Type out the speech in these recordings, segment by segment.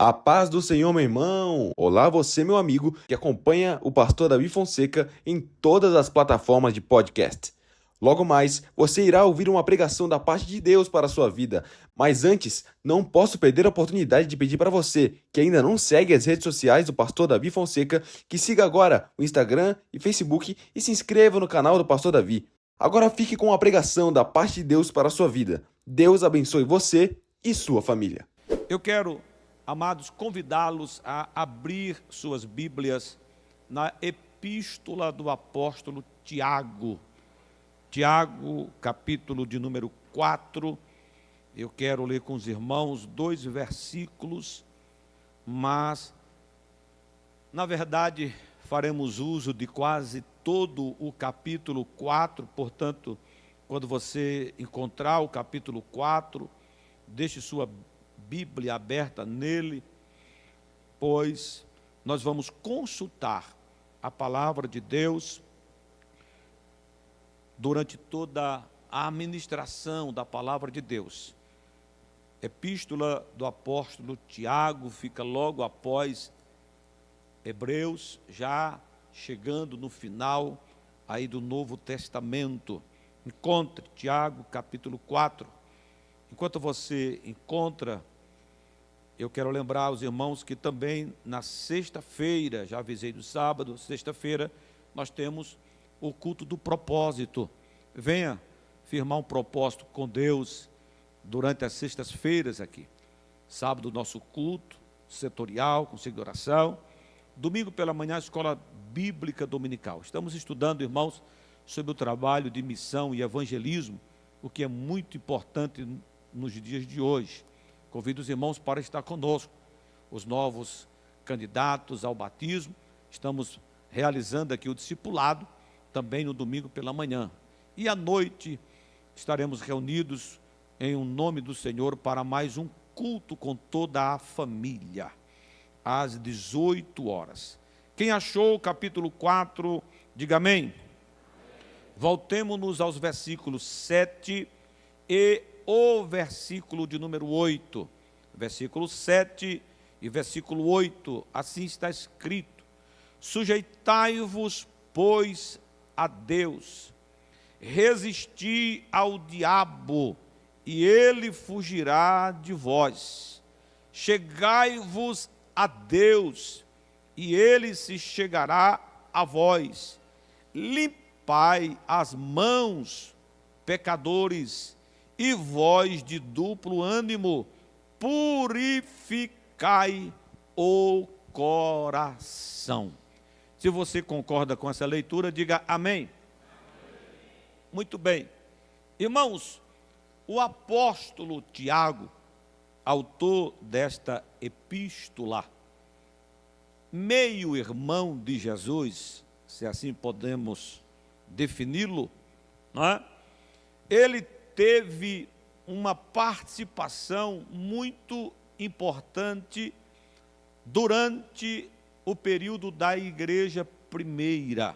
A paz do Senhor, meu irmão! Olá, você, meu amigo, que acompanha o pastor Davi Fonseca em todas as plataformas de podcast. Logo mais, você irá ouvir uma pregação da parte de Deus para a sua vida. Mas antes, não posso perder a oportunidade de pedir para você, que ainda não segue as redes sociais do pastor Davi Fonseca, que siga agora o Instagram e Facebook e se inscreva no canal do pastor Davi. Agora fique com a pregação da parte de Deus para a sua vida. Deus abençoe você e sua família. Eu quero, amados, convidá-los a abrir suas Bíblias na epístola do apóstolo Tiago. Tiago, capítulo de número 4. Eu quero ler com os irmãos 2 versículos, mas, na verdade, faremos uso de quase todo o capítulo 4, portanto, quando você encontrar o capítulo 4, deixe sua Bíblia aberta nele, pois nós vamos consultar a palavra de Deus durante toda a ministração da palavra de Deus. Epístola do apóstolo Tiago fica logo após Hebreus, já chegando no final aí do Novo Testamento. Encontre Tiago capítulo 4. Enquanto você encontra, eu quero lembrar aos irmãos que também na sexta-feira, já avisei do sábado, sexta-feira, nós temos o culto do propósito. Venha firmar um propósito com Deus durante as sextas-feiras aqui. Sábado, nosso culto setorial, conselho de oração. Domingo pela manhã, a escola bíblica dominical. Estamos estudando, irmãos, sobre o trabalho de missão e evangelismo, o que é muito importante nos dias de hoje. Convido os irmãos para estar conosco. Os novos candidatos ao batismo, estamos realizando aqui o discipulado, também no domingo pela manhã. E à noite estaremos reunidos em um nome do Senhor para mais um culto com toda a família, às 18 horas. Quem achou o capítulo 4, diga amém. Voltemos-nos aos versículos 7 e o versículo de número 8. Versículo 7 e versículo 8, assim está escrito: sujeitai-vos, pois, a Deus, resisti ao diabo, e ele fugirá de vós. Chegai-vos a Deus, e ele se chegará a vós. Limpai as mãos, pecadores, e vós de duplo ânimo, purificai o coração. Se você concorda com essa leitura, diga amém. Muito bem. Irmãos, o apóstolo Tiago, autor desta epístola, meio-irmão de Jesus, se assim podemos defini-lo, não é? Ele teve uma participação muito importante durante o período da igreja primeira.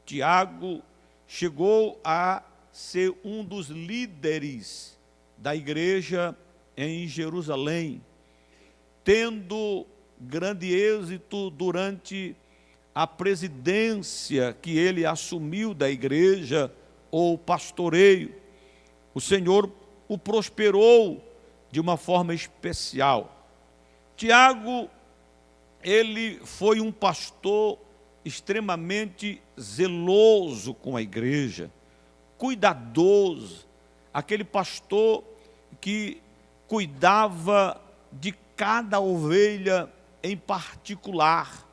Tiago chegou a ser um dos líderes da igreja em Jerusalém, tendo grande êxito durante a presidência que ele assumiu da igreja, ou pastoreio. O Senhor o prosperou de uma forma especial. Tiago, ele foi um pastor extremamente zeloso com a igreja, cuidadoso, aquele pastor que cuidava de cada ovelha em particular,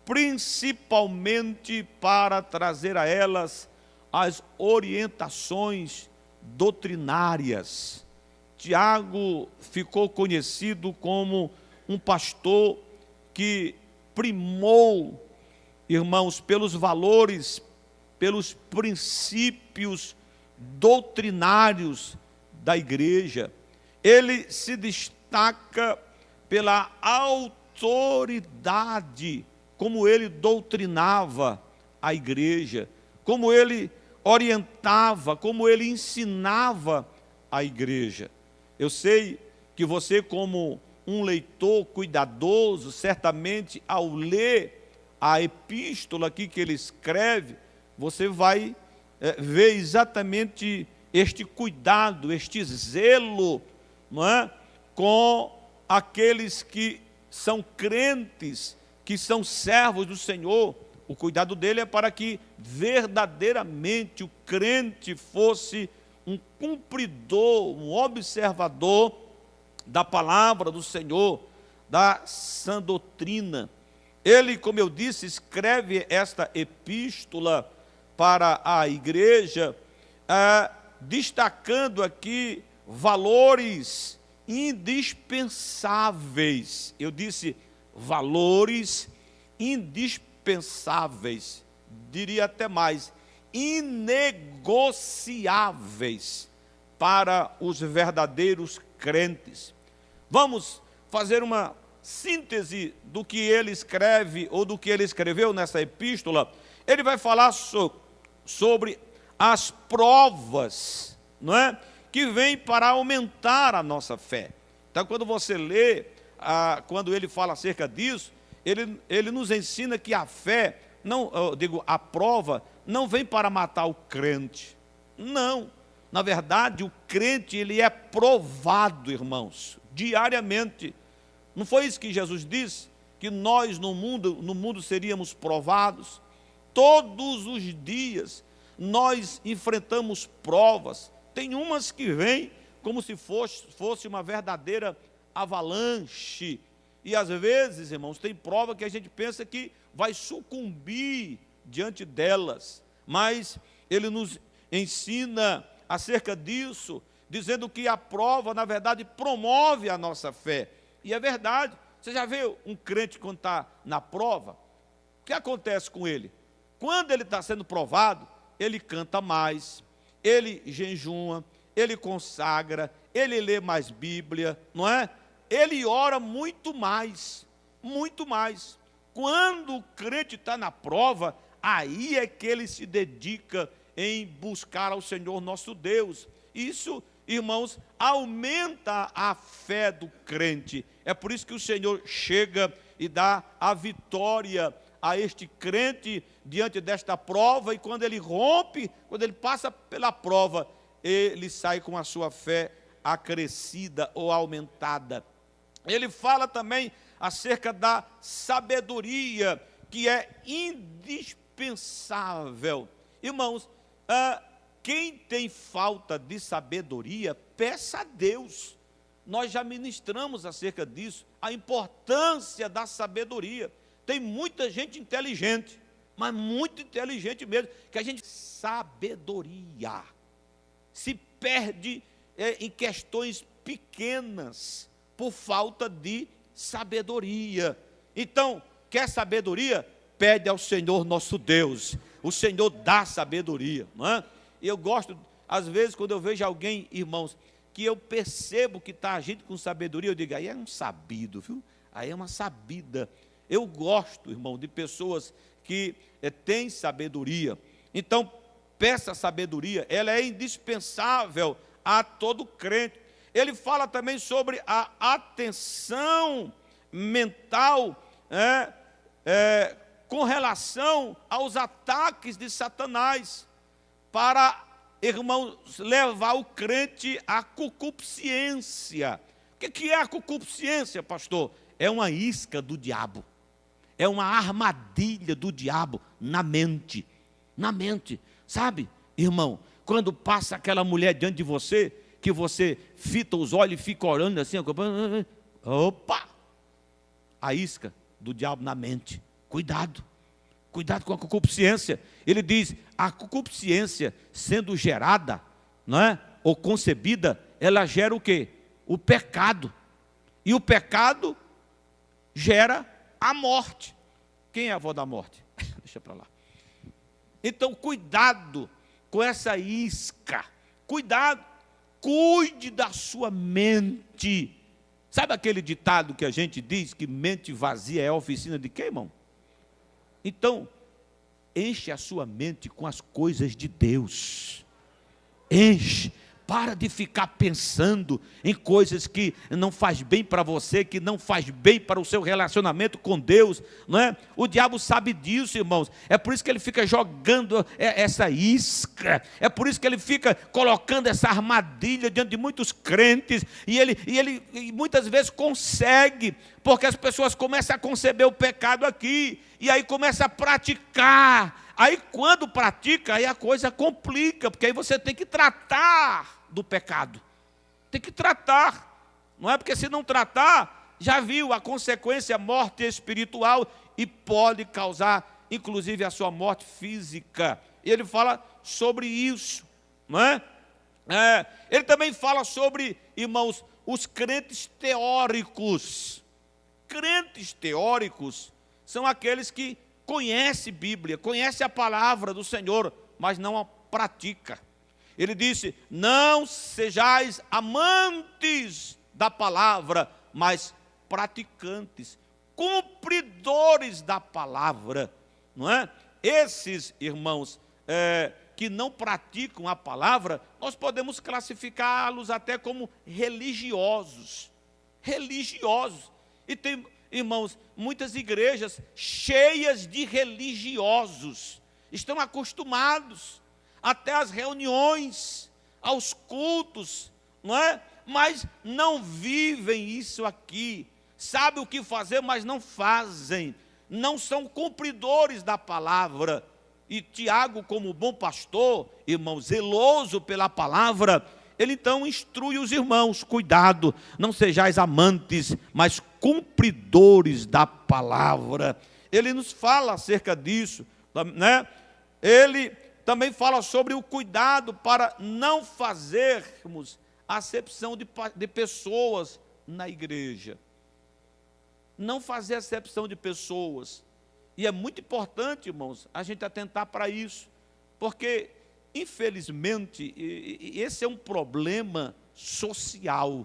principalmente para trazer a elas as orientações doutrinárias. Tiago ficou conhecido como um pastor que primou, irmãos, pelos valores, pelos princípios doutrinários da igreja. Ele se destaca pela autoridade, como ele doutrinava a igreja, como ele orientava, como ele ensinava a igreja. Eu sei que você, como um leitor cuidadoso, certamente, ao ler a epístola aqui que ele escreve, você vai ver exatamente este cuidado, este zelo, não é? Com aqueles que são crentes, que são servos do Senhor. O cuidado dele é para que verdadeiramente o crente fosse um cumpridor, um observador da palavra do Senhor, da sã doutrina. Ele, como eu disse, escreve esta epístola para a igreja, destacando aqui valores indispensáveis. Eu disse valores indispensáveis, diria até mais, inegociáveis para os verdadeiros crentes. Vamos fazer uma síntese do que ele escreve, ou do que ele escreveu nessa epístola. Ele vai falar sobre as provas, não é? Que vêm para aumentar a nossa fé. Então, quando você lê, quando ele fala acerca disso, ele nos ensina que a fé, a prova, não vem para matar o crente. Não. Na verdade, o crente, ele é provado, irmãos, diariamente. Não foi isso que Jesus disse? Que nós no mundo seríamos provados? Todos os dias nós enfrentamos provas. Tem umas que vêm como se fosse uma verdadeira avalanche. E às vezes, irmãos, tem prova que a gente pensa que vai sucumbir diante delas. Mas ele nos ensina acerca disso, dizendo que a prova, na verdade, promove a nossa fé. E é verdade. Você já viu um crente quando está na prova? O que acontece com ele? Quando ele está sendo provado, ele canta mais, ele jejuma, ele consagra, ele lê mais Bíblia, não é? Ele ora muito mais, muito mais. Quando o crente está na prova, aí é que ele se dedica em buscar ao Senhor nosso Deus. Isso, irmãos, aumenta a fé do crente. É por isso que o Senhor chega e dá a vitória a este crente diante desta prova, e quando ele rompe, quando ele passa pela prova, ele sai com a sua fé acrescida ou aumentada. Ele fala também acerca da sabedoria, que é indispensável. Irmãos, quem tem falta de sabedoria, peça a Deus. Nós já ministramos acerca disso, a importância da sabedoria. Tem muita gente inteligente, mas muito inteligente mesmo, que a gente sabedoria se perde em questões pequenas por falta de sabedoria. Então, quer sabedoria? Pede ao Senhor nosso Deus. O Senhor dá sabedoria, não é? Eu gosto, às vezes, quando eu vejo alguém, irmãos, que eu percebo que está agindo com sabedoria, eu digo, aí é um sabido, viu? Aí é uma sabida. Eu gosto, irmão, de pessoas que têm sabedoria. Então, peça sabedoria, ela é indispensável a todo crente. Ele fala também sobre a atenção mental, com relação aos ataques de Satanás, para, irmãos, levar o crente à concupiscência. O que é a concupiscência, pastor? É uma isca do diabo. É uma armadilha do diabo na mente. Na mente. Sabe, irmão, quando passa aquela mulher diante de você, que você fita os olhos e fica orando assim, opa! A isca do diabo na mente. Cuidado. Cuidado com a concupiscência. Ele diz, a concupiscência sendo gerada, não é? Ou concebida, ela gera o quê? O pecado. E o pecado gera a morte. Quem é a avó da morte? Deixa para lá. Então, cuidado com essa isca. Cuidado. Cuide da sua mente. Sabe aquele ditado que a gente diz que mente vazia é a oficina de quem, irmão? Então, enche a sua mente com as coisas de Deus. Enche. Para de ficar pensando em coisas que não faz bem para você, que não faz bem para o seu relacionamento com Deus, não é? O diabo sabe disso, irmãos. É por isso que ele fica jogando essa isca. É por isso que ele fica colocando essa armadilha diante de muitos crentes. E ele muitas vezes consegue, porque as pessoas começam a conceber o pecado aqui, e aí começam a praticar. Aí quando pratica, aí a coisa complica, porque aí você tem que tratar do pecado. Tem que tratar. Não é porque se não tratar, já viu a consequência, morte espiritual, e pode causar, inclusive, a sua morte física. E ele fala sobre isso, não é? Ele também fala sobre, irmãos, os crentes teóricos. Crentes teóricos são aqueles que conhece Bíblia, conhece a palavra do Senhor, mas não a pratica. Ele disse: não sejais amantes da palavra, mas praticantes, cumpridores da palavra, não é? Esses irmãos que não praticam a palavra, nós podemos classificá-los até como religiosos. E tem, irmãos, muitas igrejas cheias de religiosos, estão acostumados até às reuniões, aos cultos, não é? Mas não vivem isso aqui, sabem o que fazer, mas não fazem, não são cumpridores da palavra. E Tiago, como bom pastor, irmão, zeloso pela palavra, ele então instrui os irmãos: cuidado, não sejais amantes, mas cumpridores da palavra. Ele nos fala acerca disso, né? Ele também fala sobre o cuidado para não fazermos acepção de pessoas na igreja. Não fazer acepção de pessoas. E é muito importante, irmãos, a gente atentar para isso, porque infelizmente, esse é um problema social.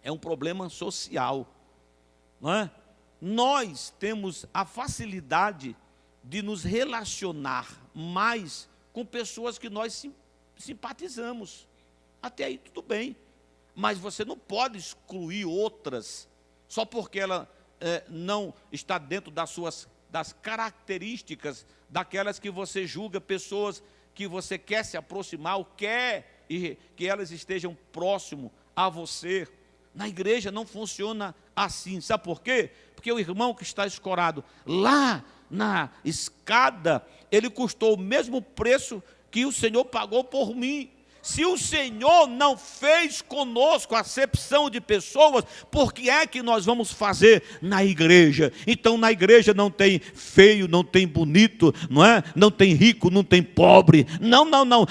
É um problema social, não é? Nós temos a facilidade de nos relacionar mais com pessoas que nós simpatizamos. Até aí tudo bem, mas você não pode excluir outras só porque ela não está dentro das características daquelas que você julga, pessoas que você quer se aproximar, ou quer que elas estejam próximo a você. Na igreja não funciona assim. Sabe por quê? Porque o irmão que está escorado lá na escada, ele custou o mesmo preço que o Senhor pagou por mim. Se o Senhor não fez conosco acepção de pessoas, por que é que nós vamos fazer na igreja? Então na igreja não tem feio, não tem bonito, não é? Não tem rico, não tem pobre. Não.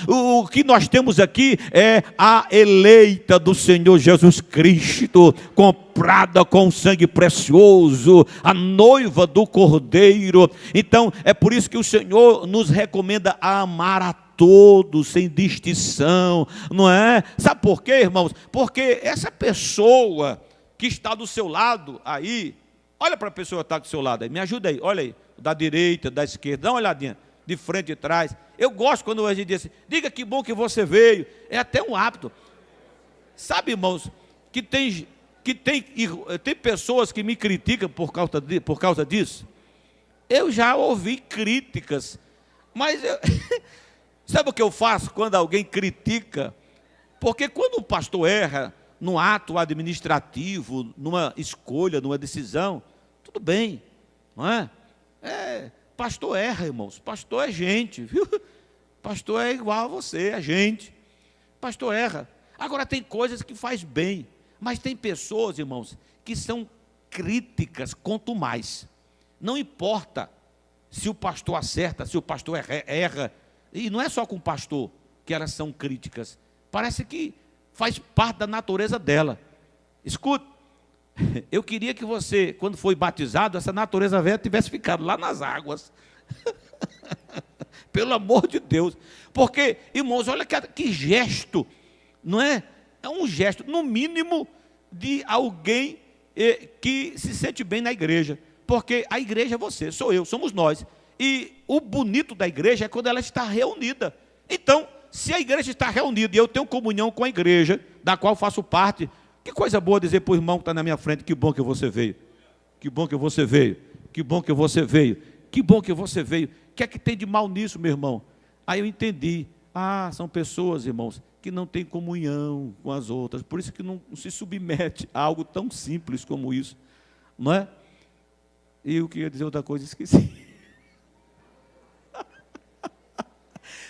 O que nós temos aqui é a eleita do Senhor Jesus Cristo, comprada com sangue precioso, a noiva do Cordeiro. Então é por isso que o Senhor nos recomenda a amar a todos, sem distinção, não é? Sabe por quê, irmãos? Porque essa pessoa que está do seu lado aí, olha para a pessoa que está do seu lado aí, me ajuda aí, olha aí, da direita, da esquerda, dá uma olhadinha, de frente e de trás. Eu gosto quando a gente diz assim: diga que bom que você veio. É até um hábito. Sabe, irmãos, que tem pessoas que me criticam por causa disso? Eu já ouvi críticas, mas sabe o que eu faço quando alguém critica? Porque quando o pastor erra num ato administrativo, numa escolha, numa decisão, tudo bem, não é? Pastor erra, irmãos. Pastor é gente, viu? Pastor é igual a você, é gente. Pastor erra. Agora tem coisas que faz bem, mas tem pessoas, irmãos, que são críticas quanto mais. Não importa se o pastor acerta, se o pastor erra. E não é só com o pastor que elas são críticas. Parece que faz parte da natureza dela. Escuta, eu queria que você, quando foi batizado, essa natureza velha tivesse ficado lá nas águas. Pelo amor de Deus. Porque, irmãos, olha que gesto, não é? É um gesto, no mínimo, de alguém que se sente bem na igreja. Porque a igreja é você, sou eu, somos nós. E o bonito da igreja é quando ela está reunida. Então, se a igreja está reunida e eu tenho comunhão com a igreja, da qual faço parte, que coisa boa dizer para o irmão que está na minha frente: que bom que você veio, que bom que você veio, que bom que você veio, que bom que você veio. O que é que tem de mal nisso, meu irmão? Aí eu entendi: são pessoas, irmãos, que não têm comunhão com as outras, por isso que não se submete a algo tão simples como isso, não é? E eu queria dizer outra coisa, esqueci.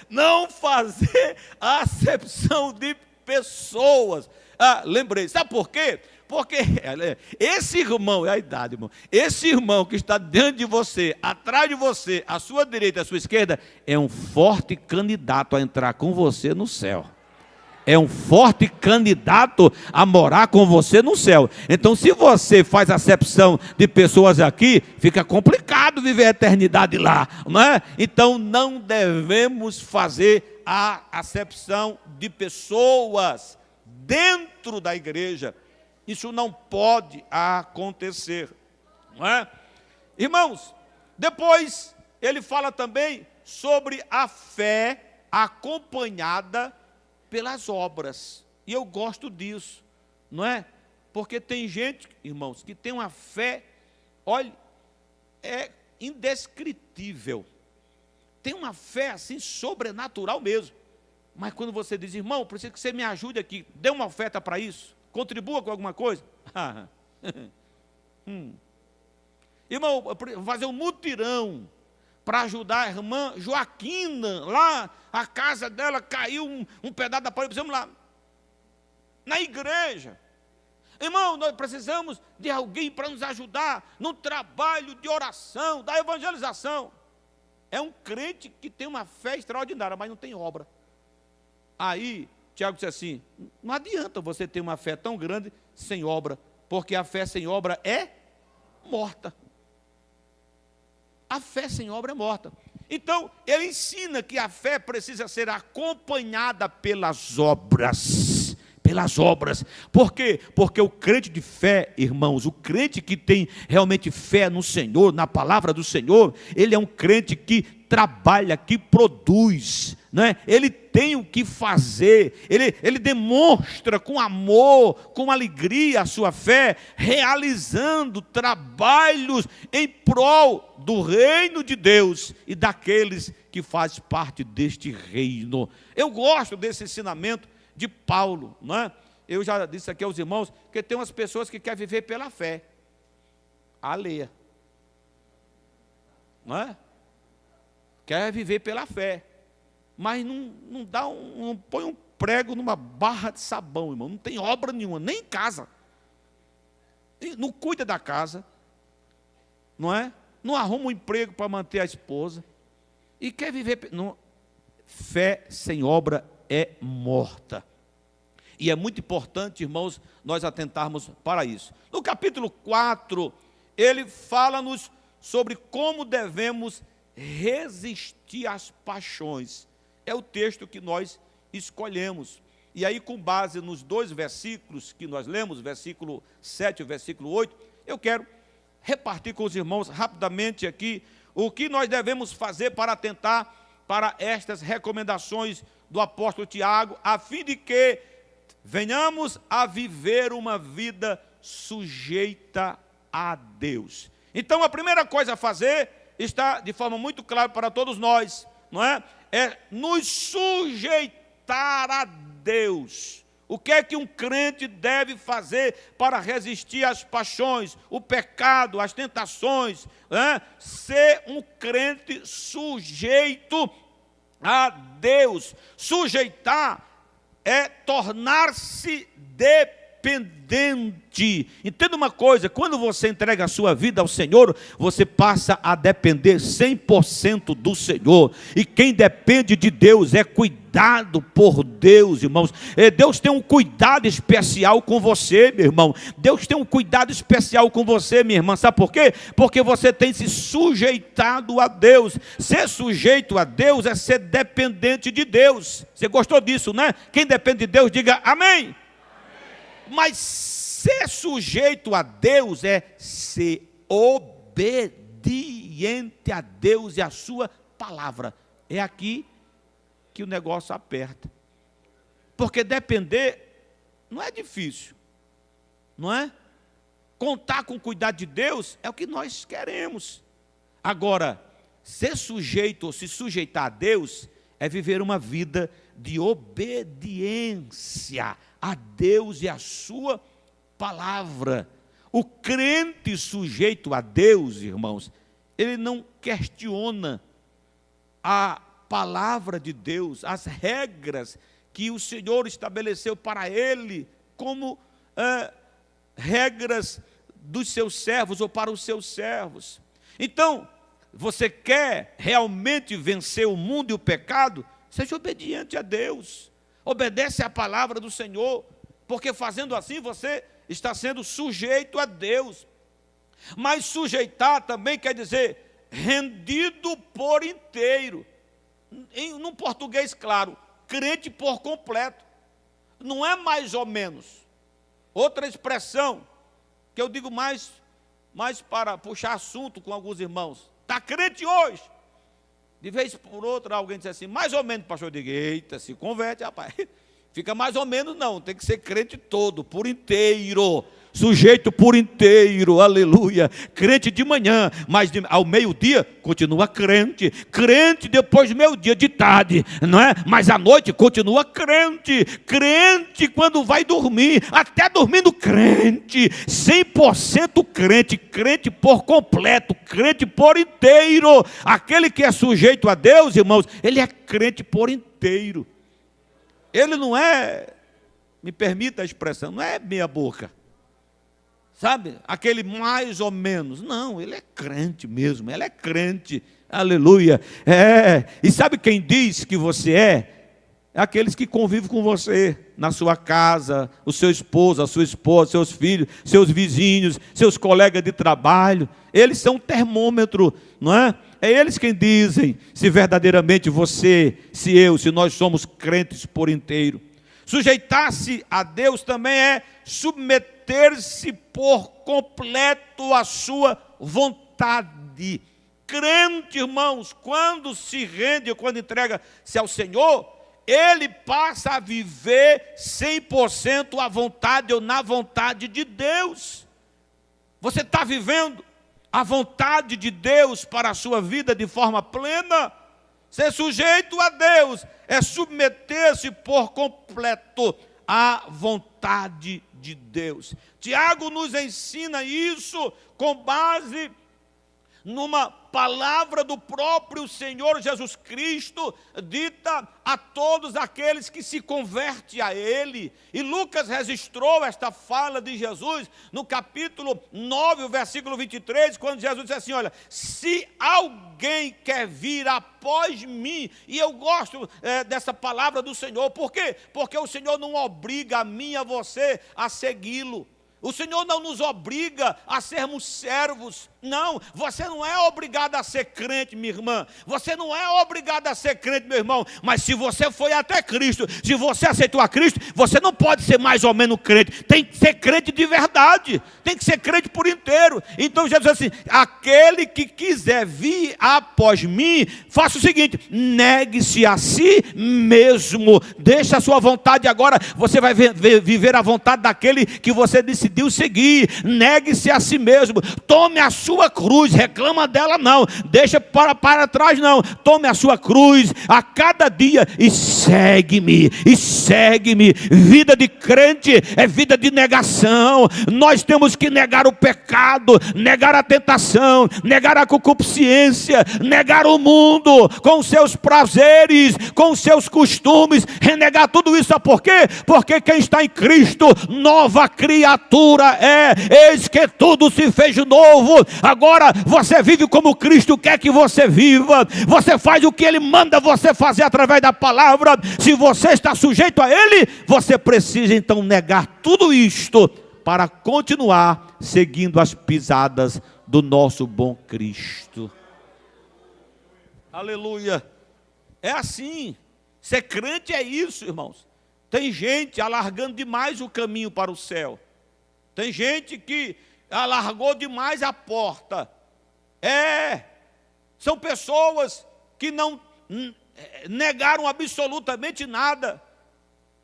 Não fazer acepção de pessoas. Lembrei, sabe por quê? Porque esse irmão, é a idade, irmão, esse irmão que está diante de você, atrás de você, à sua direita, à sua esquerda, é um forte candidato a entrar com você no céu. É um forte candidato a morar com você no céu. Então, se você faz acepção de pessoas aqui, fica complicado viver a eternidade lá, não é? Então, não devemos fazer a acepção de pessoas dentro da igreja. Isso não pode acontecer, não é? Irmãos, depois ele fala também sobre a fé acompanhada pelas obras. E eu gosto disso, não é? Porque tem gente, irmãos, que tem uma fé, olha, é indescritível. Tem uma fé assim sobrenatural mesmo. Mas quando você diz: irmão, preciso que você me ajude aqui, dê uma oferta para isso, contribua com alguma coisa. Irmão, fazer um mutirão para ajudar a irmã Joaquina, lá, a casa dela caiu um pedaço da parede, precisamos lá, na igreja. Irmão, nós precisamos de alguém para nos ajudar no trabalho de oração, da evangelização. É um crente que tem uma fé extraordinária, mas não tem obra. Aí, Tiago disse assim: não adianta você ter uma fé tão grande sem obra, porque a fé sem obra é morta. A fé sem obra é morta. Então, ele ensina que a fé precisa ser acompanhada pelas obras. Pelas obras. Por quê? Porque o crente de fé, irmãos, o crente que tem realmente fé no Senhor, na palavra do Senhor, ele é um crente que trabalha, que produz, né? Ele tem o que fazer, ele demonstra com amor, com alegria a sua fé, realizando trabalhos em prol do reino de Deus e daqueles que fazem parte deste reino. Eu gosto desse ensinamento de Paulo, não é? Eu já disse aqui aos irmãos que tem umas pessoas que querem viver pela fé alheia, não é? Quer viver pela fé, mas não põe um prego numa barra de sabão, irmão. Não tem obra nenhuma, nem em casa. Não cuida da casa, não é? Não arruma um emprego para manter a esposa. E quer viver... Não, fé sem obra é morta. E é muito importante, irmãos, nós atentarmos para isso. No capítulo 4, ele fala-nos sobre como devemos resistir às paixões. É o texto que nós escolhemos. E aí, com base nos dois versículos que nós lemos, versículo 7 e versículo 8, eu quero repartir com os irmãos rapidamente aqui o que nós devemos fazer para atentar para estas recomendações do apóstolo Tiago, a fim de que venhamos a viver uma vida sujeita a Deus. Então, a primeira coisa a fazer está de forma muito clara para todos nós, não é? É nos sujeitar a Deus. O que é que um crente deve fazer para resistir às paixões, o pecado, as tentações? Ser um crente sujeito a Deus. Sujeitar é tornar-se dependente. Entenda uma coisa: quando você entrega a sua vida ao Senhor, você passa a depender 100% do Senhor. E quem depende de Deus é cuidado por Deus, irmãos. Deus tem um cuidado especial com você, meu irmão. Deus tem um cuidado especial com você, minha irmã. Sabe por quê? Porque você tem se sujeitado a Deus. Ser sujeito a Deus é ser dependente de Deus. Você gostou disso, né? Quem depende de Deus, diga amém. Mas ser sujeito a Deus é ser obediente a Deus e a sua palavra. É aqui que o negócio aperta. Porque depender não é difícil, não é? Contar com o cuidado de Deus é o que nós queremos. Agora, ser sujeito ou se sujeitar a Deus é viver uma vida de obediência a Deus e a sua palavra. O crente sujeito a Deus, irmãos, ele não questiona a palavra de Deus, as regras que o Senhor estabeleceu para ele como regras dos seus servos ou para os seus servos. Então, você quer realmente vencer o mundo e o pecado? Seja obediente a Deus, obedece à palavra do Senhor, porque fazendo assim você está sendo sujeito a Deus. Mas sujeitar também quer dizer rendido por inteiro. Num português claro, crente por completo. Não é mais ou menos. Outra expressão, que eu digo mais para puxar assunto com alguns irmãos. Está crente hoje? De vez por outra alguém diz assim, mais ou menos, pastor. Eu digo, eita, se converte, rapaz. Fica mais ou menos não, tem que ser crente todo, por inteiro. Sujeito por inteiro, aleluia. Crente de manhã, mas ao meio-dia continua crente. Crente depois do meio-dia, de tarde, não é? Mas à noite continua crente. Crente quando vai dormir, até dormindo crente. 100% crente, crente por completo, crente por inteiro. Aquele que é sujeito a Deus, irmãos, ele é crente por inteiro. Ele não é, me permita a expressão, não é meia boca. Sabe, aquele mais ou menos. Não, ele é crente mesmo, ele é crente, aleluia. E sabe quem diz que você é? É aqueles que convivem com você, na sua casa, o seu esposo, a sua esposa, seus filhos, seus vizinhos, seus colegas de trabalho. Eles são um termômetro, não é? É eles quem dizem se verdadeiramente você, se nós somos crentes por inteiro. Sujeitar-se a Deus também é submeter-se por completo à sua vontade. Crente, irmãos, quando se rende, quando entrega-se ao Senhor, ele passa a viver 100% à vontade ou na vontade de Deus. Você está vivendo a vontade de Deus para a sua vida de forma plena? Ser sujeito a Deus é submeter-se por completo à vontade de Deus. Tiago nos ensina isso com base numa palavra do próprio Senhor Jesus Cristo, dita a todos aqueles que se convertem a Ele. E Lucas registrou esta fala de Jesus no capítulo 9, o versículo 23, quando Jesus disse assim, olha, se alguém quer vir após mim, e eu gosto dessa palavra do Senhor, por quê? Porque o Senhor não obriga a mim e a você a segui-lo. O Senhor não nos obriga a sermos servos. Não, você não é obrigado a ser crente, minha irmã. Você não é obrigado a ser crente, meu irmão. Mas se você foi até Cristo, se você aceitou a Cristo, você não pode ser mais ou menos crente. Tem que ser crente de verdade. Tem que ser crente por inteiro. Então Jesus diz assim, aquele que quiser vir após mim, faça o seguinte, negue-se a si mesmo. Deixa a sua vontade agora. Você vai viver a vontade daquele que você decidiu seguir. Negue-se a si mesmo. Tome a sua cruz, reclama dela não, deixa para trás não, tome a sua cruz a cada dia e segue-me, vida de crente é vida de negação, nós temos que negar o pecado, negar a tentação, negar a concupiscência, negar o mundo, com seus prazeres, com seus costumes, renegar tudo isso, sabe por quê? Porque quem está em Cristo, nova criatura eis que tudo se fez novo. Agora você vive como Cristo quer que você viva. Você faz o que Ele manda você fazer através da palavra. Se você está sujeito a Ele, você precisa então negar tudo isto para continuar seguindo as pisadas do nosso bom Cristo. Aleluia. É assim. Ser crente é isso, irmãos. Tem gente alargando demais o caminho para o céu. Tem gente que alargou demais a porta. São pessoas que não negaram absolutamente nada,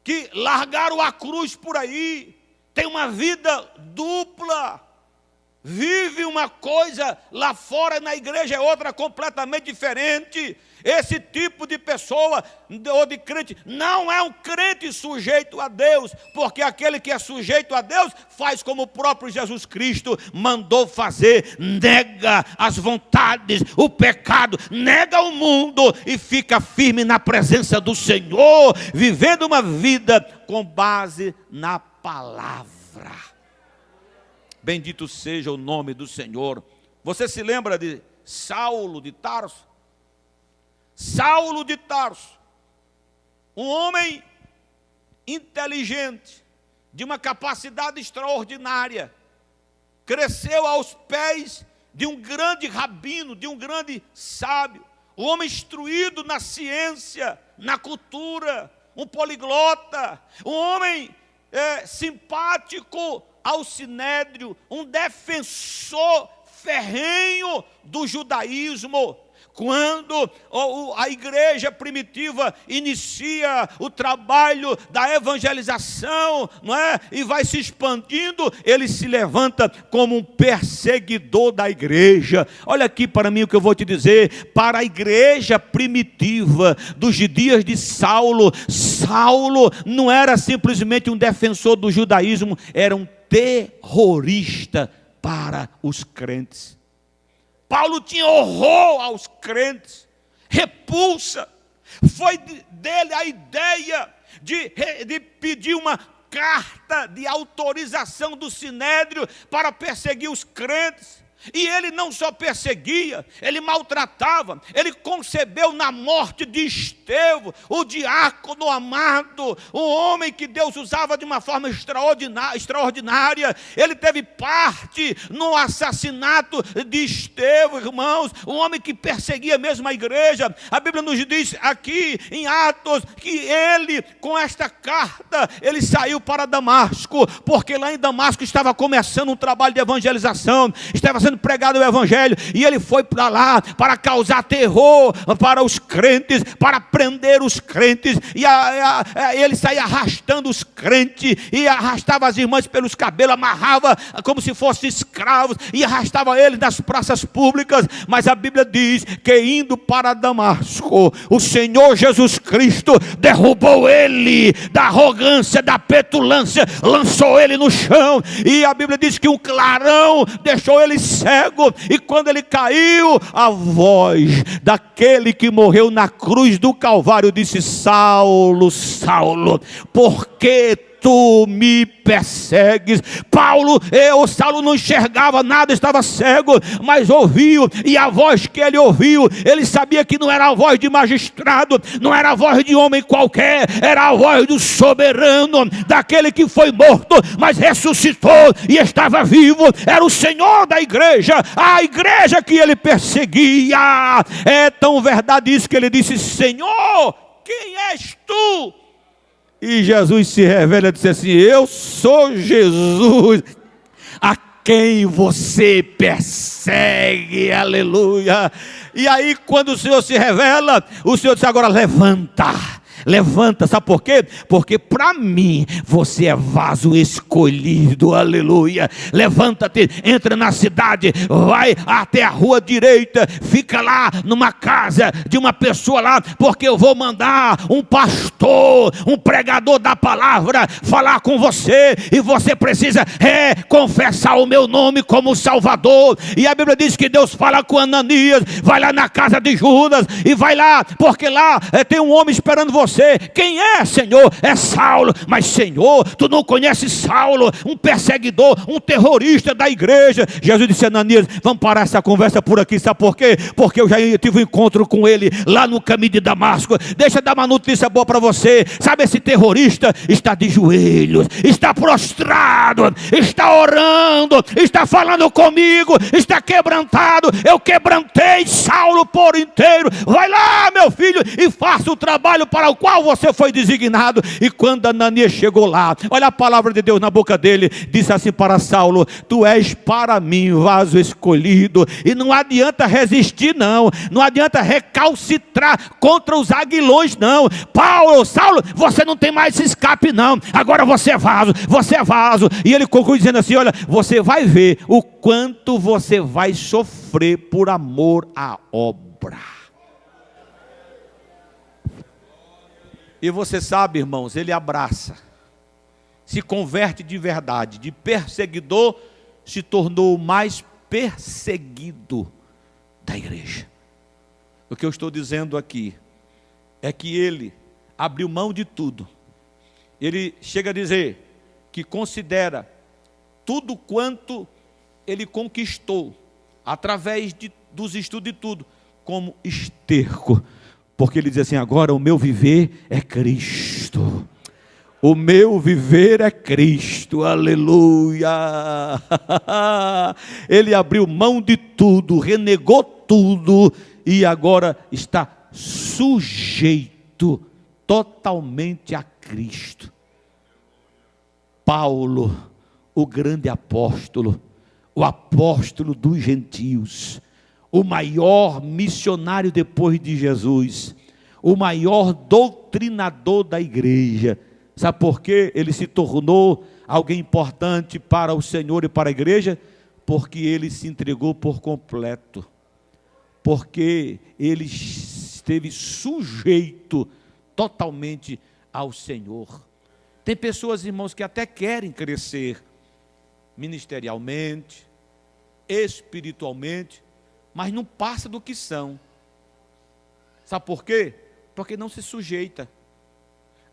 que largaram a cruz por aí, tem uma vida dupla, vive uma coisa lá fora, na igreja é outra completamente diferente. Esse tipo de pessoa, ou de crente, não é um crente sujeito a Deus, porque aquele que é sujeito a Deus faz como o próprio Jesus Cristo mandou fazer, nega as vontades, o pecado, nega o mundo e fica firme na presença do Senhor, vivendo uma vida com base na palavra. Bendito seja o nome do Senhor. Você se lembra de Saulo de Tarso? Saulo de Tarso, um homem inteligente, de uma capacidade extraordinária, cresceu aos pés de um grande rabino, de um grande sábio, um homem instruído na ciência, na cultura, um poliglota, um homem simpático ao sinédrio, um defensor ferrenho do judaísmo. Quando a igreja primitiva inicia o trabalho da evangelização, não é? E vai se expandindo, ele se levanta como um perseguidor da igreja. Olha aqui para mim o que eu vou te dizer. Para a igreja primitiva dos dias de Saulo, Saulo não era simplesmente um defensor do judaísmo, era um terrorista para os crentes. Paulo tinha horror aos crentes, repulsa. Foi dele a ideia de pedir uma carta de autorização do sinédrio para perseguir os crentes. E ele não só perseguia, ele maltratava, ele concebeu na morte de Estevão, o diácono amado, o homem que Deus usava de uma forma extraordinária. Ele teve parte no assassinato de Estevão, irmãos, um homem que perseguia mesmo a igreja. A Bíblia nos diz aqui em Atos que ele, com esta carta, ele saiu para Damasco, porque lá em Damasco estava começando um trabalho de evangelização, estava sendo pregado o evangelho, e ele foi para lá para causar terror para os crentes, para prender os crentes, e ele saía arrastando os crentes, e arrastava as irmãs pelos cabelos, amarrava como se fossem escravos, e arrastava eles nas praças públicas. Mas a Bíblia diz que indo para Damasco, o Senhor Jesus Cristo derrubou ele da arrogância, da petulância, lançou ele no chão, e a Bíblia diz que um clarão deixou ele cego, e quando ele caiu, a voz daquele que morreu na cruz do Calvário disse: Saulo, Saulo, por que tu me persegues? Saulo não enxergava nada, estava cego, mas ouviu, e a voz que ele ouviu, ele sabia que não era a voz de magistrado, não era a voz de homem qualquer, era a voz do soberano, daquele que foi morto, mas ressuscitou e estava vivo. Era o Senhor da igreja, a igreja que ele perseguia. É tão verdade isso que ele disse: Senhor, quem és tu? E Jesus se revela e disse assim: eu sou Jesus, a quem você persegue. Aleluia. E aí quando o Senhor se revela, o Senhor diz: agora levanta. Levanta, sabe por quê? Porque para mim você é vaso escolhido, aleluia. Levanta-te, entra na cidade, vai até a rua direita, fica lá numa casa de uma pessoa lá, porque eu vou mandar um pastor, um pregador da palavra falar com você, e você precisa confessar o meu nome como Salvador. E a Bíblia diz que Deus fala com Ananias: vai lá na casa de Judas e vai lá, porque lá tem um homem esperando você. Quem é, Senhor? É Saulo. Mas Senhor, tu não conheces Saulo, um perseguidor, um terrorista da igreja. Jesus disse: Ananias, vamos parar essa conversa por aqui. Sabe por quê? Porque eu já tive um encontro com ele lá no caminho de Damasco. Deixa eu dar uma notícia boa para você. Sabe, esse terrorista está de joelhos, está prostrado, está orando, está falando comigo, está quebrantado. Eu quebrantei Saulo por inteiro. Vai lá, meu filho, e faça o trabalho para o qual você foi designado. E quando Ananias chegou lá, olha a palavra de Deus na boca dele, disse assim para Saulo: tu és para mim vaso escolhido, e não adianta resistir não, não adianta recalcitrar contra os aguilhões não. Saulo, você não tem mais escape não, agora você é vaso, você é vaso. E ele conclui dizendo assim: olha, você vai ver o quanto você vai sofrer por amor à obra. E você sabe, irmãos, ele abraça, se converte de verdade, de perseguidor se tornou o mais perseguido da igreja. O que eu estou dizendo aqui é que ele abriu mão de tudo. Ele chega a dizer que considera tudo quanto ele conquistou através dos estudos e tudo como esterco, porque ele diz assim: agora o meu viver é Cristo. O meu viver é Cristo, aleluia. Ele abriu mão de tudo, renegou tudo e agora está sujeito totalmente a Cristo. Paulo, o grande apóstolo, o apóstolo dos gentios, o maior missionário depois de Jesus, o maior doutrinador da igreja. Sabe por quê? Ele se tornou alguém importante para o Senhor e para a igreja? Porque ele se entregou por completo, porque ele esteve sujeito totalmente ao Senhor. Tem pessoas, irmãos, que até querem crescer ministerialmente, espiritualmente, mas não passa do que são. Sabe por quê? Porque não se sujeita.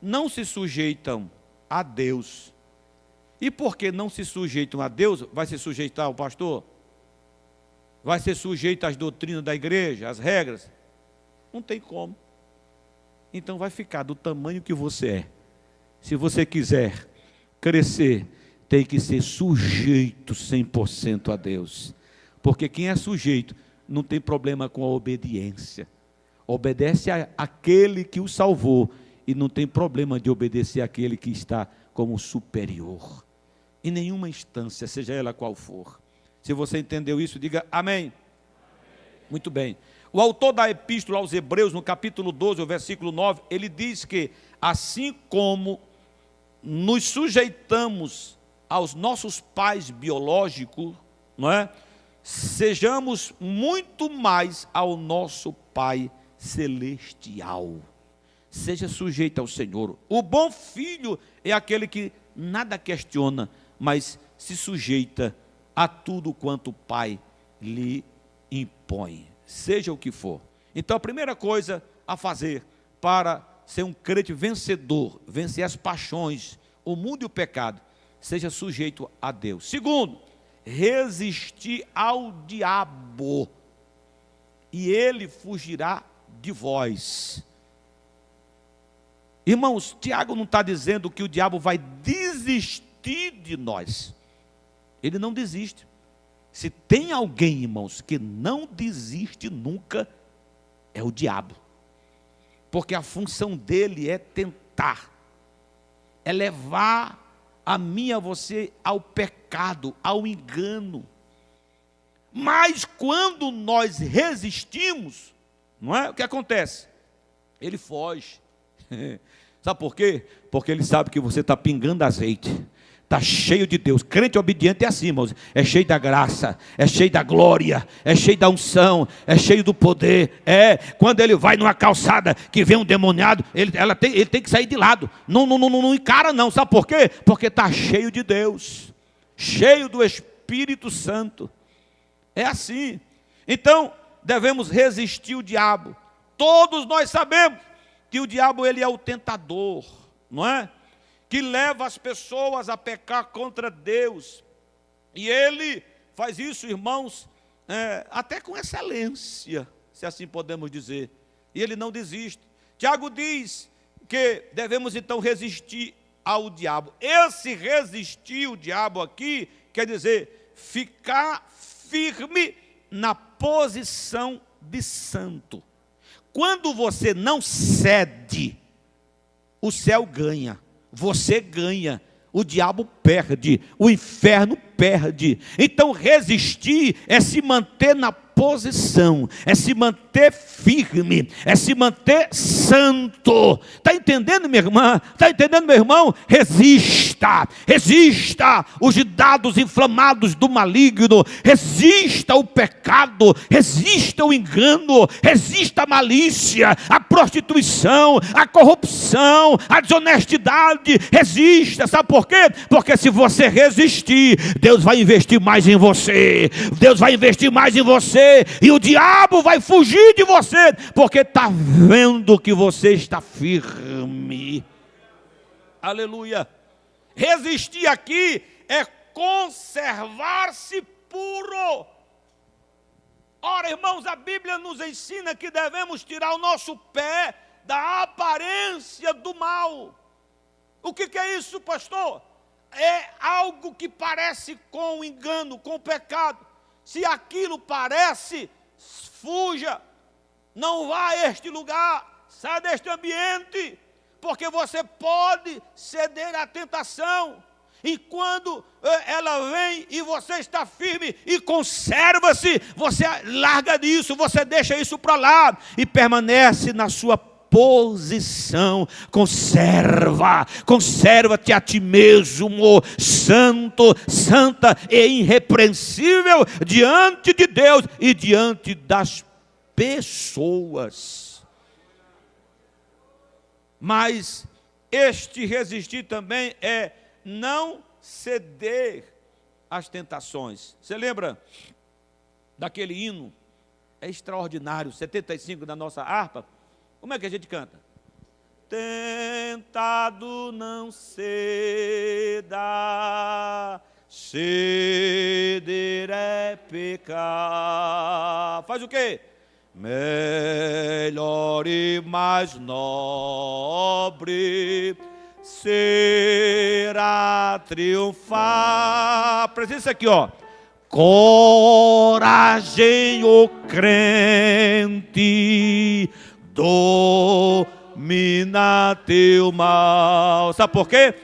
Não se sujeitam a Deus. E porque não se sujeitam a Deus, vai se sujeitar ao pastor? Vai ser sujeito às doutrinas da igreja, às regras? Não tem como. Então vai ficar do tamanho que você é. Se você quiser crescer, tem que ser sujeito 100% a Deus. Porque quem é sujeito não tem problema com a obediência. Obedece àquele que o salvou e não tem problema de obedecer àquele que está como superior. Em nenhuma instância, seja ela qual for. Se você entendeu isso, diga amém. Muito bem. O autor da epístola aos Hebreus, no capítulo 12, o versículo 9, ele diz que assim como nos sujeitamos aos nossos pais biológicos, não é? Sejamos muito mais ao nosso Pai celestial. Seja sujeito ao Senhor. O bom filho é aquele que nada questiona, mas se sujeita a tudo quanto o Pai lhe impõe, seja o que for. Então a primeira coisa a fazer para ser um crente vencedor, vencer as paixões, o mundo e o pecado, seja sujeito a Deus. Segundo, resistir ao diabo, e ele fugirá de vós. Irmãos, Tiago não está dizendo que o diabo vai desistir de nós. Ele não desiste. Se tem alguém, irmãos, que não desiste nunca, é o diabo. Porque a função dele é tentar, é levar a mim e a você ao pecado, ao engano. Mas quando nós resistimos, não é? O que acontece? Ele foge. Sabe por quê? Porque ele sabe que você está pingando azeite, está cheio de Deus. Crente obediente é assim, irmãos, é cheio da graça, é cheio da glória, é cheio da unção, é cheio do poder. Quando ele vai numa calçada que vem um demoniado, ele tem que sair de lado, não encara não. Sabe por quê? Porque está cheio de Deus, cheio do Espírito Santo. É assim. Então devemos resistir o diabo. Todos nós sabemos que o diabo, ele é o tentador, não é? Que leva as pessoas a pecar contra Deus. E ele faz isso, irmãos, até com excelência, se assim podemos dizer. E ele não desiste. Tiago diz que devemos então resistir ao diabo. Esse resistir o diabo aqui quer dizer ficar firme na posição de santo. Quando você não cede o céu ganha, você ganha, o diabo perde, o inferno perde. Então resistir é se manter na posição, é se manter firme, é se manter santo. Está entendendo, minha irmã? Está entendendo, meu irmão? Resista, resista os dados inflamados do maligno, resista o pecado, resista o engano, resista a malícia, a prostituição, a corrupção, a desonestidade, resista. Sabe por quê? Porque se você resistir, Deus vai investir mais em você, Deus vai investir mais em você, e o diabo vai fugir de você, porque está vendo que você está firme. Aleluia. Resistir aqui é conservar-se puro. Ora, irmãos, a Bíblia nos ensina que devemos tirar o nosso pé da aparência do mal. O que é isso, pastor? É algo que parece com o engano, com o pecado. Se aquilo parece, fuja, não vá a este lugar, saia deste ambiente, porque você pode ceder à tentação. E quando ela vem e você está firme e conserva-se, você larga disso, você deixa isso para lá e permanece na sua posição. Conserva-te a ti mesmo, santo, santa e irrepreensível diante de Deus e diante das pessoas. Mas este resistir também é não ceder às tentações. Você lembra daquele hino? É extraordinário, 75 da nossa harpa. Como é que a gente canta? Tentado não ceda, ceder é pecar. Faz o quê? Melhor e mais nobre será triunfar. Precisa isso aqui, ó. Coragem, o crente, domina teu mal. Sabe por quê?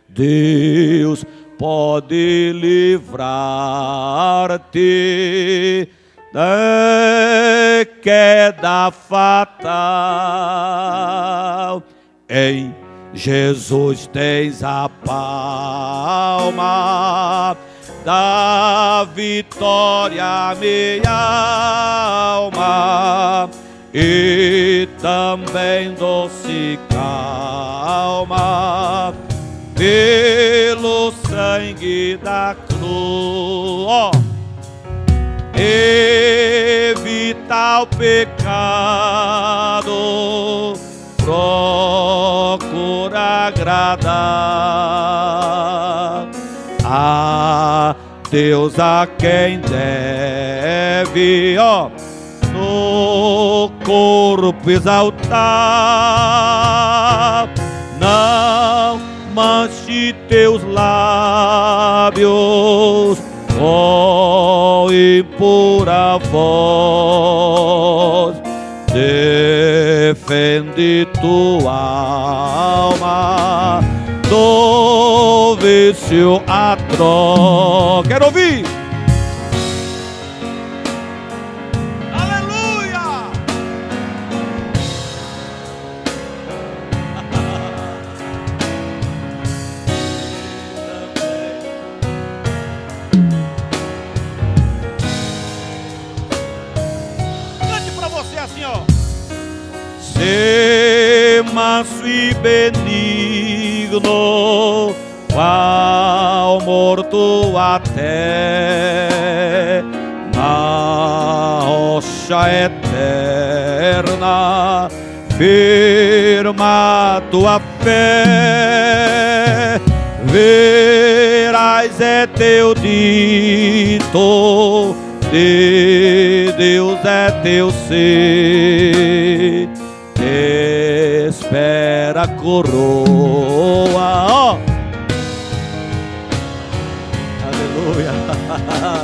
Deus pode livrar-te da queda fatal. Em Jesus tens a palma da vitória, minha alma, e também doce calma pelo sangue da cruz. Oh. Evita o pecado, procura agradar a Deus, a quem deve, ó, no corpo exaltar. Não manche teus lábios com impura voz, defende tua alma do vício atroz. Quero ouvir. Aleluia! Cante pra você assim, ó. Sê manso e benigno, qual morto até na rocha eterna, firma tua fé, verás é teu dito, de Deus é teu ser, espera a coroa. Oh. Aleluia.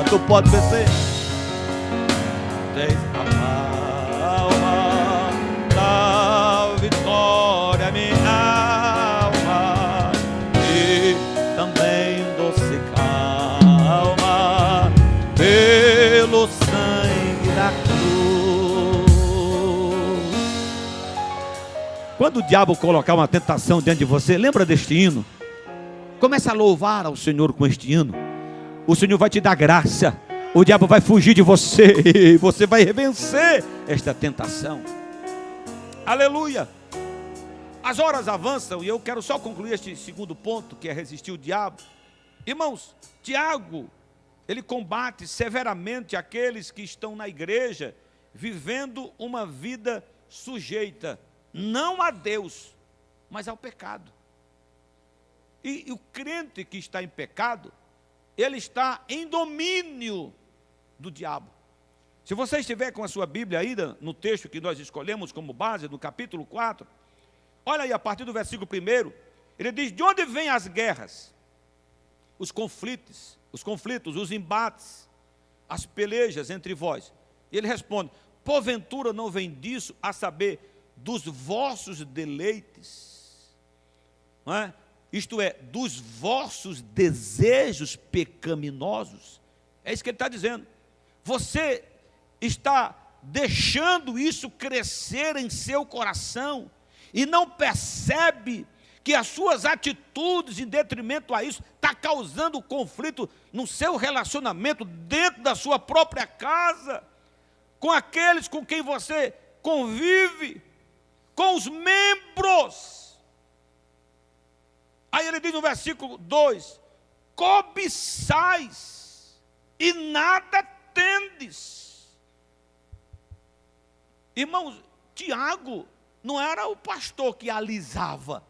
Tu pode vencer. Tens a palma da vitória, minha da cruz. Quando o diabo colocar uma tentação diante de você, lembra deste hino. Começa a louvar ao Senhor com este hino. O Senhor vai te dar graça. O diabo vai fugir de você. Você vai vencer esta tentação. Aleluia. As horas avançam e eu quero só concluir este segundo ponto, que é resistir o diabo. Irmãos, Tiago, ele combate severamente aqueles que estão na igreja vivendo uma vida sujeita, não a Deus, mas ao pecado. E o crente que está em pecado, ele está em domínio do diabo. Se você estiver com a sua Bíblia ainda, no texto que nós escolhemos como base, no capítulo 4, olha aí, a partir do versículo 1, ele diz: de onde vêm as guerras, os conflitos, os embates, as pelejas entre vós? E ele responde: porventura não vem disso, a saber, dos vossos deleites, não é? Isto é, dos vossos desejos pecaminosos. É isso que ele está dizendo. Você está deixando isso crescer em seu coração e não percebe que as suas atitudes em detrimento a isso está causando conflito no seu relacionamento dentro da sua própria casa, com aqueles com quem você convive, com os membros. Aí ele diz no versículo 2: cobiçais e nada tendes. Irmãos, Tiago não era o pastor que alisava,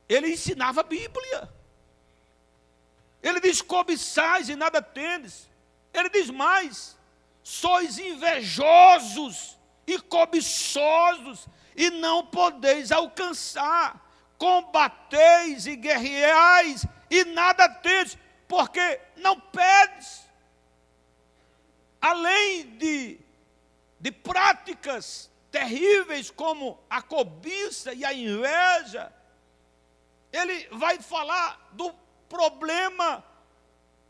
ele ensinava a Bíblia. Ele diz: cobiçais e nada tendes. Ele diz mais: sois invejosos e cobiçosos e não podeis alcançar. Combateis e guerreais e nada tendes, porque não pedes. Além de práticas terríveis como a cobiça e a inveja, ele vai falar do problema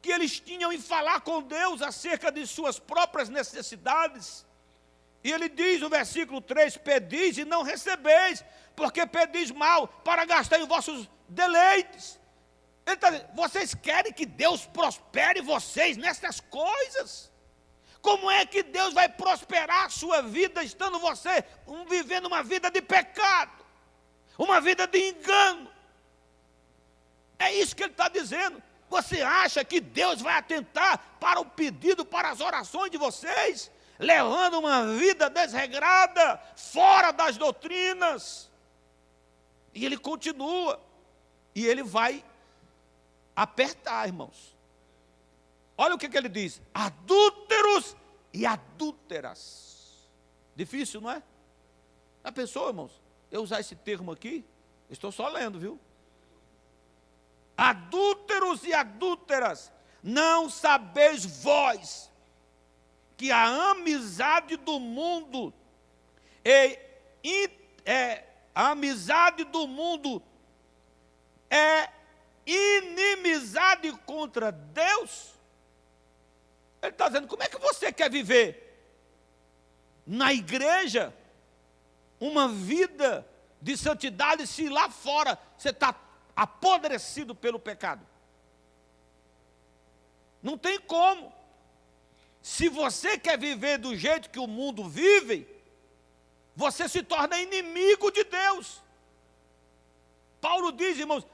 que eles tinham em falar com Deus acerca de suas próprias necessidades. E ele diz no versículo 3: pedis e não recebeis, porque pedis mal para gastar em vossos deleites. Ele está dizendo: vocês querem que Deus prospere vocês nessas coisas? Como é que Deus vai prosperar a sua vida estando você vivendo uma vida de pecado, uma vida de engano? É isso que ele está dizendo. Você acha que Deus vai atentar para o pedido, para as orações de vocês, levando uma vida desregrada, fora das doutrinas? E ele continua, e ele vai apertar, irmãos. Olha o que ele diz: adúlteros e adúlteras. Difícil, não é? Já pensou, irmãos, eu usar esse termo aqui? Estou só lendo, viu? Adúlteros e adúlteras, não sabeis vós que a amizade do mundo a amizade do mundo é inimizade contra Deus? Ele está dizendo: como é que você quer viver na igreja uma vida de santidade se lá fora você está apodrecido pelo pecado? Não tem como. Se você quer viver do jeito que o mundo vive, você se torna inimigo de Deus. Paulo diz, irmãos,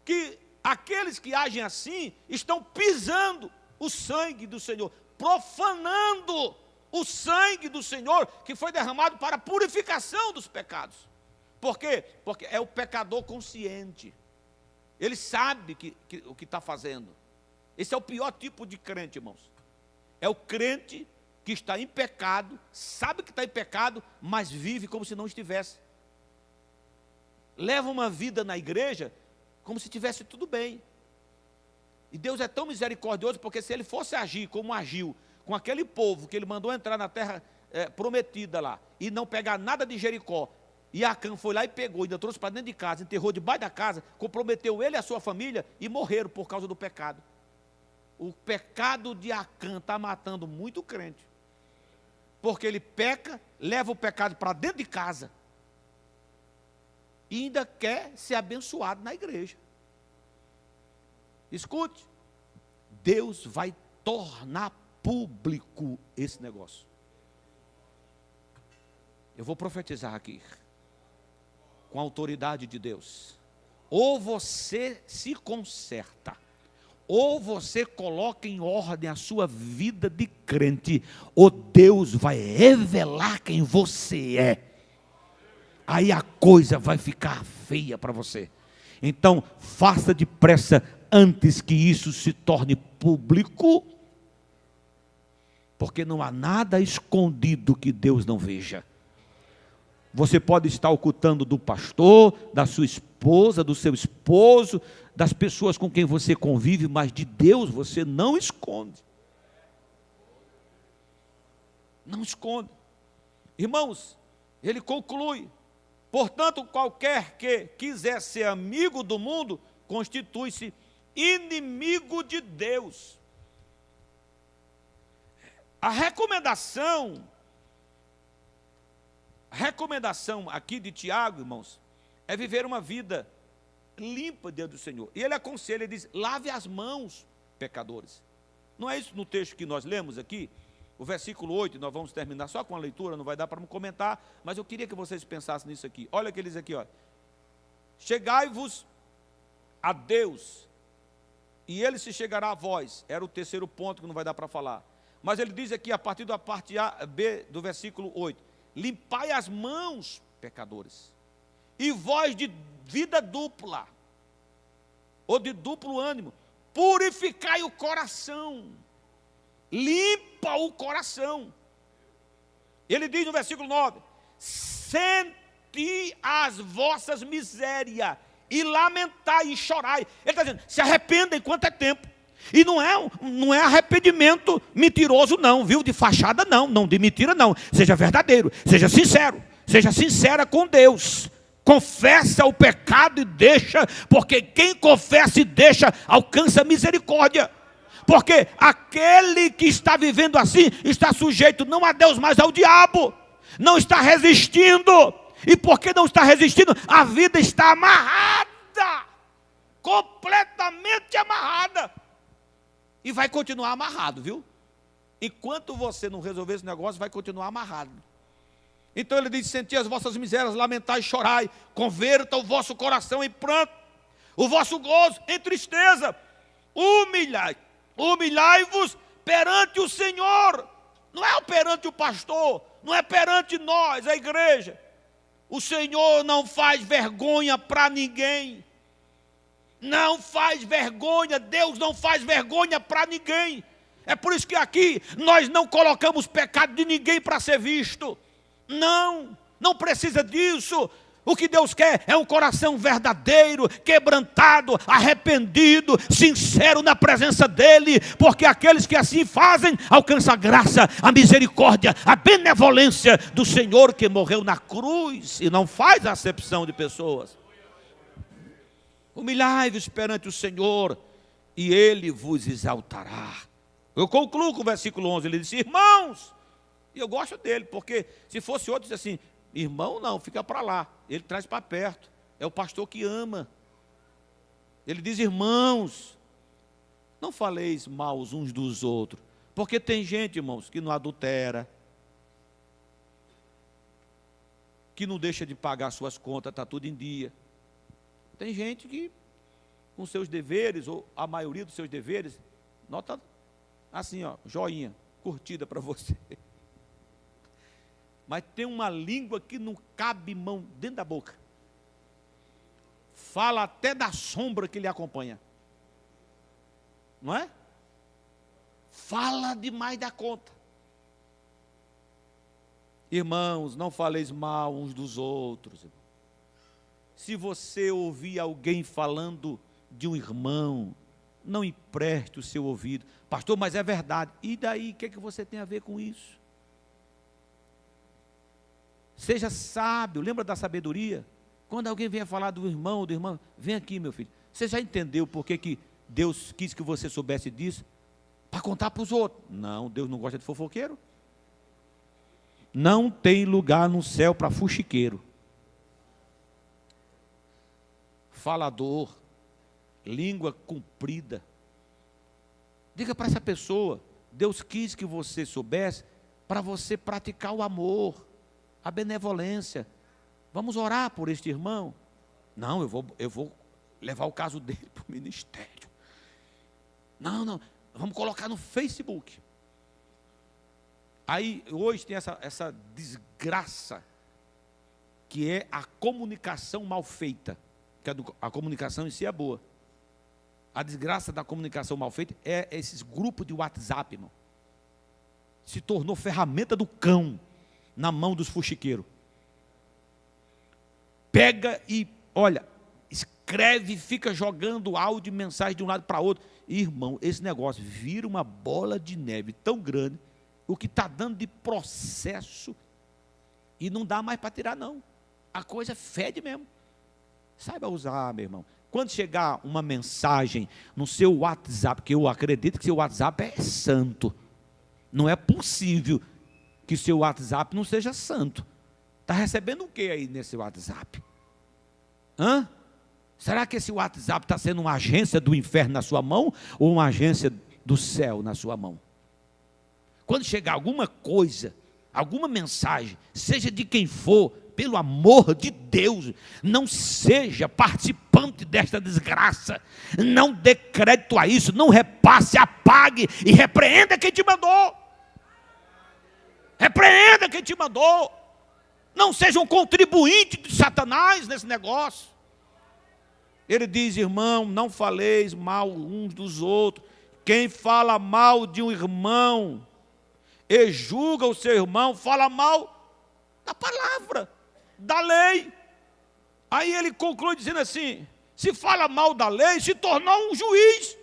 que aqueles que agem assim estão pisando o sangue do Senhor, profanando o sangue do Senhor que foi derramado para a purificação dos pecados. Por quê? Porque é o pecador consciente. Ele sabe o que está fazendo. Esse é o pior tipo de crente, irmãos. É o crente que está em pecado, sabe que está em pecado, mas vive como se não estivesse. Leva uma vida na igreja como se tivesse tudo bem. E Deus é tão misericordioso, porque se ele fosse agir como agiu com aquele povo que ele mandou entrar na terra prometida lá, e não pegar nada de Jericó, e Acã foi lá e pegou, ainda trouxe para dentro de casa, enterrou debaixo da casa, comprometeu ele e a sua família, e morreram por causa do pecado. O pecado de Acã está matando muito crente. porque ele peca, leva o pecado para dentro de casa e ainda quer ser abençoado na igreja. Escute, Deus vai tornar público esse negócio. Eu vou profetizar aqui, com a autoridade de Deus. Ou você se conserta, ou você coloca em ordem a sua vida de crente, ou Deus vai revelar quem você é. Aí a coisa vai ficar feia para você. Então, faça depressa antes que isso se torne público, porque não há nada escondido que Deus não veja. Você pode estar ocultando do pastor, da sua esposa, do seu esposo, das pessoas com quem você convive, mas de Deus você não esconde. Não esconde. Irmãos, ele conclui: portanto, qualquer que quiser ser amigo do mundo, constitui-se inimigo de Deus. A recomendação aqui de Tiago, irmãos, é viver uma vida limpa diante do Senhor. E ele aconselha, ele diz: lave as mãos, pecadores. Não é isso no texto que nós lemos aqui? O versículo 8, nós vamos terminar só com a leitura, não vai dar para me comentar, mas eu queria que vocês pensassem nisso aqui. Olha o que ele diz aqui, ó. Chegai-vos a Deus, e ele se chegará a vós. Era o terceiro ponto que não vai dar para falar. Mas ele diz aqui, a partir da parte A, B do versículo 8: limpai as mãos, pecadores, e vós de vida dupla, ou de duplo ânimo, purificai o coração. Limpa o coração. Ele diz no versículo 9: senti as vossas misérias, e lamentai e chorai. Ele está dizendo: se arrependem enquanto é tempo. E não é arrependimento mentiroso não, viu? De fachada não de mentira não. Seja verdadeiro, seja sincero, seja sincera com Deus. Confessa o pecado e deixa, porque quem confessa e deixa alcança misericórdia. Porque aquele que está vivendo assim está sujeito não a Deus, mas ao diabo. Não está resistindo. E porque não está resistindo, a vida está amarrada, completamente amarrada. E vai continuar amarrado, viu? Enquanto você não resolver esse negócio, vai continuar amarrado. Então ele diz: senti as vossas misérias, lamentai e chorai, converta o vosso coração em pranto, o vosso gozo em tristeza, humilhai-vos perante o Senhor. Não é perante o pastor, não é perante nós, a igreja. O Senhor não faz vergonha para ninguém. Não faz vergonha, Deus não faz vergonha para ninguém. É por isso que aqui nós não colocamos pecado de ninguém para ser visto. Não precisa disso. O que Deus quer é um coração verdadeiro, quebrantado, arrependido, sincero na presença dEle, porque aqueles que assim fazem alcançam a graça, a misericórdia, a benevolência do Senhor que morreu na cruz e não faz acepção de pessoas. Humilhai-vos perante o Senhor e Ele vos exaltará. Eu concluo com o versículo 11, ele disse: irmãos, e eu gosto dele, porque se fosse outro, diz assim: irmão não, fica para lá. Ele traz para perto, é o pastor que ama. Ele diz: irmãos, não faleis mal uns dos outros, porque tem gente, irmãos, que não adultera, que não deixa de pagar suas contas, está tudo em dia. Tem gente que, com seus deveres, ou a maioria dos seus deveres, nota assim, ó, joinha, curtida para você. Mas tem uma língua que não cabe mão dentro da boca. Fala até da sombra que lhe acompanha. Não é? Fala demais da conta. Irmãos, não faleis mal uns dos outros. Se você ouvir alguém falando de um irmão, não empreste o seu ouvido. Pastor, mas é verdade. E daí, o que você tem a ver com isso? Seja sábio, lembra da sabedoria? Quando alguém vier falar do irmão, do irmão, vem aqui, meu filho. Você já entendeu por que Deus quis que você soubesse disso? Para contar para os outros. Não, Deus não gosta de fofoqueiro. Não tem lugar no céu para fuxiqueiro, falador, língua comprida. Diga para essa pessoa: Deus quis que você soubesse para você praticar o amor, a benevolência. Vamos orar por este irmão? Não, eu vou levar o caso dele para o ministério. Não, vamos colocar no Facebook. Aí hoje tem essa desgraça, que é a comunicação mal feita. Que a comunicação em si é boa. A desgraça da comunicação mal feita é esses grupos de WhatsApp, irmão. Se tornou ferramenta do cão na mão dos fuxiqueiros. Pega e, olha, escreve, fica jogando áudio e mensagem de um lado para outro. Irmão, esse negócio vira uma bola de neve tão grande, o que está dando de processo, e não dá mais para tirar, não. A coisa fede mesmo. Saiba usar, meu irmão. Quando chegar uma mensagem no seu WhatsApp, que eu acredito que seu WhatsApp é santo, não é possível que seu WhatsApp não seja santo. Está recebendo o que aí nesse WhatsApp? Será que esse WhatsApp está sendo uma agência do inferno na sua mão, ou uma agência do céu na sua mão? Quando chegar alguma coisa, alguma mensagem, seja de quem for, pelo amor de Deus, não seja participante desta desgraça. Não dê crédito a isso, não repasse, apague e repreenda quem te mandou. Repreenda quem te mandou. Não seja um contribuinte de Satanás nesse negócio. Ele diz: irmão, não faleis mal uns dos outros. Quem fala mal de um irmão e julga o seu irmão, fala mal da palavra, da lei. Aí ele conclui dizendo assim: se fala mal da lei, se tornou um juiz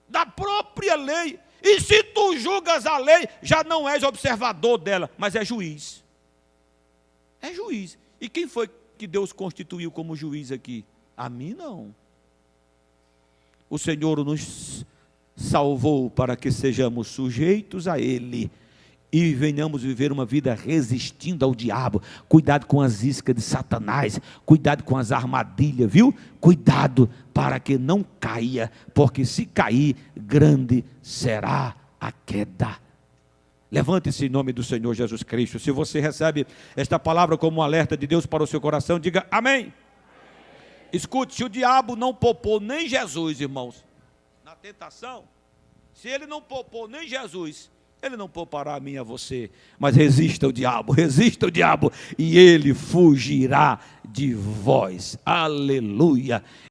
da própria lei. E se tu julgas a lei, já não és observador dela, mas é juiz. É juiz. E quem foi que Deus constituiu como juiz aqui? A mim não. O Senhor nos salvou para que sejamos sujeitos a Ele e venhamos viver uma vida resistindo ao diabo. Cuidado com as iscas de Satanás, cuidado com as armadilhas, viu? Cuidado para que não caia, porque se cair, grande será a queda. Levante-se em nome do Senhor Jesus Cristo. Se você recebe esta palavra como um alerta de Deus para o seu coração, diga amém. Escute, se o diabo não poupou nem Jesus, irmãos, na tentação, se ele não poupou nem Jesus, ele não poupará a mim e a você. Mas resista o diabo, e ele fugirá de vós. Aleluia.